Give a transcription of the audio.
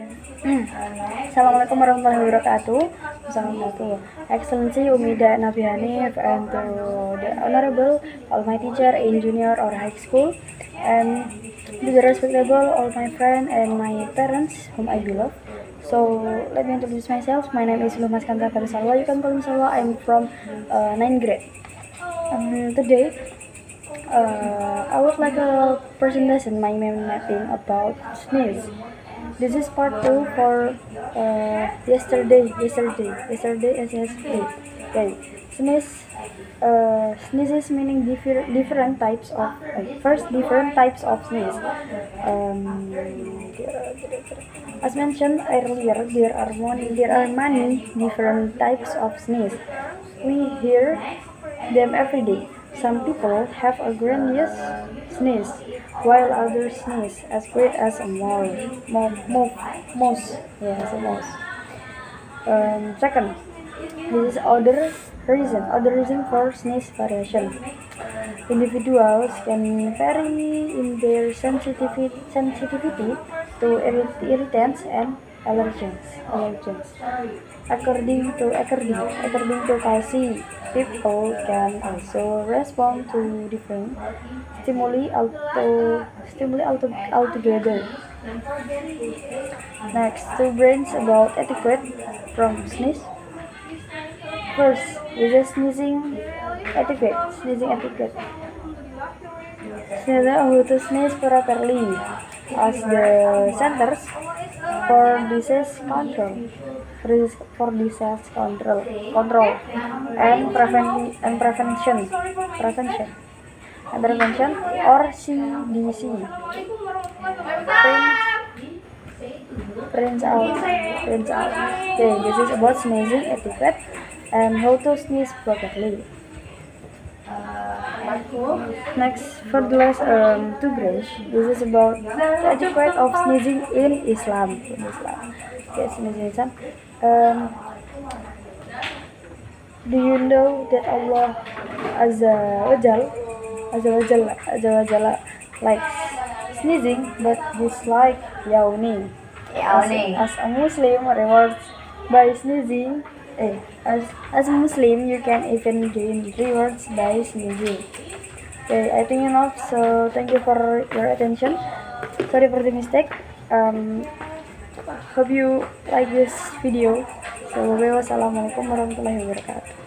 Assalamualaikum warahmatullahi wabarakatuh. Assalamualaikum. Excellency Umida Nabi Hanif, and to the Honorable all my teacher in junior or high school, and to the respectable all my friend and my parents whom I beloved. So let me introduce myself. My name is Lumas Kanta Salwa. You can call me Salwa. I'm from 9th grade. Today I would like a presentation my mapping about sneeze. This is part 2 for yesterday SSD. Okay, sneezes meaning different types of first different types of sneeze. As mentioned earlier, there are many different types of sneeze. We hear them every day. Some people have a grandiose sneeze, while others sneeze as great as a mouse. Yes, a mouse. Second, this is other reason for sneeze variation. Individuals can vary in their sensitivity to irritants and allergens. According to Kalsi, people can also respond to different stimuli altogether. Next, two brains about etiquette from sneeze. First, this is sneezing etiquette. Sneeze how to sneeze properly as the centers for disease control and prevention or CDC prints out. Okay, this is about sneezing etiquette and how to sneeze properly. Next, for the last two grades, this is about the etiquette of sneezing in Islam. Okay, sneezing in Islam. Do you know that Allah Azza wa Jalla likes sneezing but dislike yawning? As a Muslim rewards by sneezing. As a Muslim, you can even gain rewards by sneezing. Okay, I think enough. So thank you for your attention. Sorry for the mistake. Hope you like this video. So, wassalamualaikum warahmatullahi wabarakatuh.